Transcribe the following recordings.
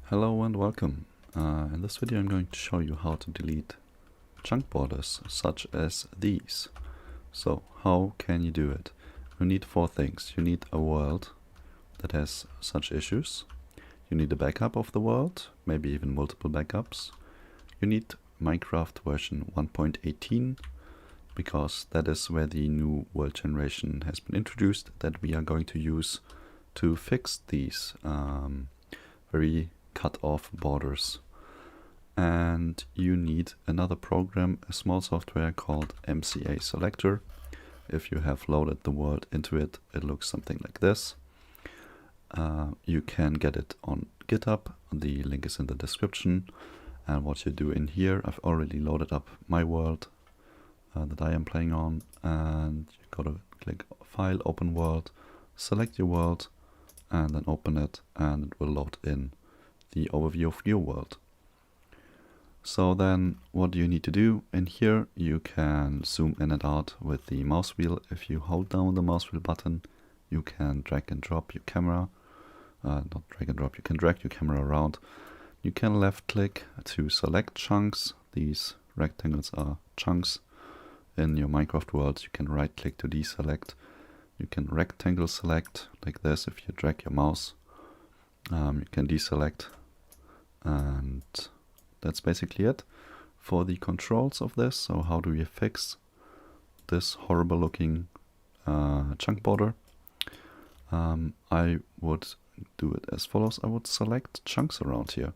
Hello and welcome. In this video I'm going to show you how to delete chunk borders such as these. So how can you do it? You need four things. You need a world that has such issues. You need a backup of the world, maybe even multiple backups. You need Minecraft version 1.18 because that is where the new world generation has been introduced that we are going to use to fix these very cut off borders. And you need another program, a small software called MCA Selector. If you have loaded the world into it, it looks something like this. You can get it on GitHub, the link is in the description. And what you do in here, I've already loaded up my world that I am playing on, and you gotta click File, Open World, select your world, and then open it, and it will load in the overview of your world. So then what do you need to do? In here you can zoom in and out with the mouse wheel. If you hold down the mouse wheel button, you can drag and drop your camera. Not drag and drop, you can drag your camera around. You can left click to select chunks. These rectangles are chunks. In your Minecraft world you can right click to deselect. You can rectangle select like this if you drag your mouse. You can deselect, and that's basically it for the controls of this. So how do we fix this horrible looking chunk border? I would do it as follows. I would select chunks around here,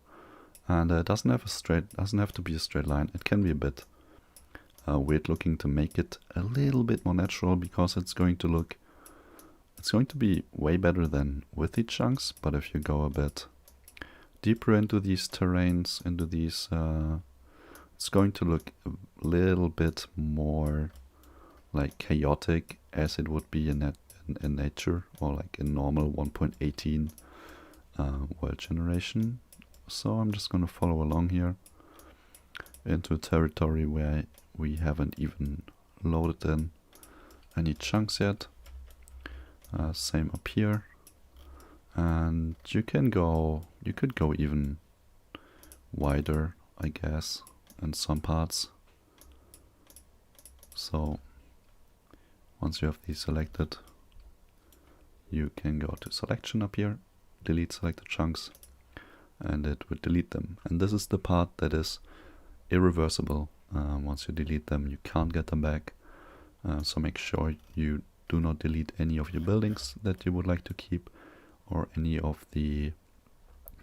and it doesn't have to be a straight line. It can be a bit weird looking to make it a little bit more natural, because it's going to be way better than with the chunks. But if you go a bit deeper into these terrains, into these, it's going to look a little bit more like chaotic, as it would be in nature, or like in normal 1.18 world generation. So I'm just going to follow along here into a territory where we haven't even loaded in any chunks yet. Same up here, and you could go even wider, I guess, in some parts. So once you have these selected, you can go to selection up here, delete selected chunks, and it would delete them. And this is the part that is irreversible. Once you delete them, you can't get them back. So make sure you do not delete any of your buildings that you would like to keep, or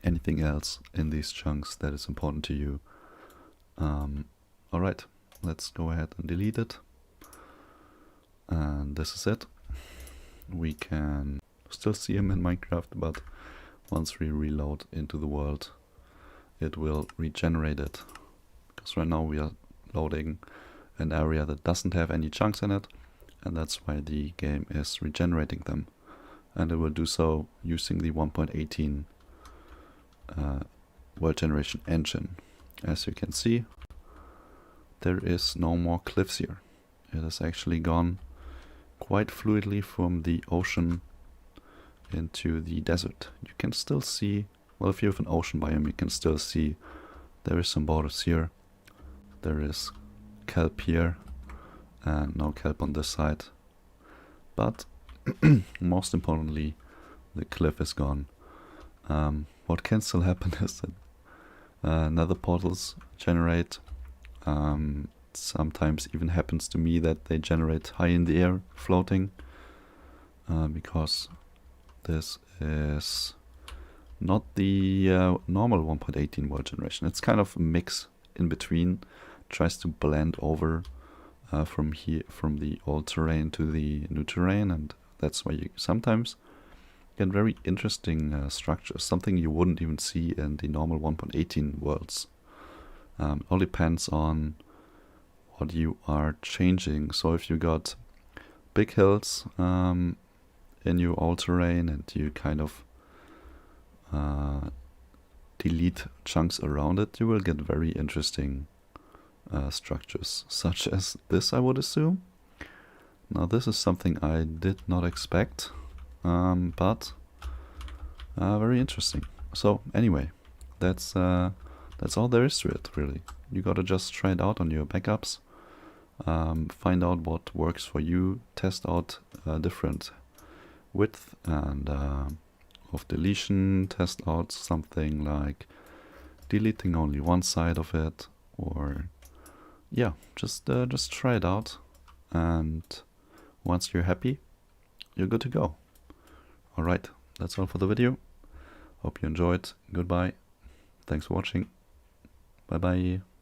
anything else in these chunks that is important to you. Alright, let's go ahead and delete it. And this is it. We can still see him in Minecraft, but once we reload into the world, it will regenerate it. Because right now we are loading an area that doesn't have any chunks in it, and that's why the game is regenerating them. And it will do so using the 1.18 world generation engine. As you can see, there is no more cliffs here. It has actually gone quite fluidly from the ocean into the desert. You can still see, well, if you have an ocean biome, you can still see there is some borders here. There is kelp here, and no kelp on this side. But most importantly, the cliff is gone. What can still happen is that nether portals generate. Sometimes even happens to me that they generate high in the air, floating, because this is not the normal 1.18 world generation. It's kind of a mix in between. Tries to blend over from the old terrain to the new terrain, and that's why you sometimes get very interesting structures, something you wouldn't even see in the normal 1.18 worlds. All depends on what you are changing. So if you got big hills in your old terrain, and you kind of delete chunks around it, you will get very interesting structures, such as this, I would assume. Now this is something I did not expect, but very interesting. So anyway, that's all there is to it, really. You gotta just try it out on your backups, find out what works for you, test out different width and of deletion, test out something like deleting only one side of it, or yeah, just try it out, and once you're happy, you're good to go. Alright, that's all for the video. Hope you enjoyed. Goodbye. Thanks for watching. Bye bye.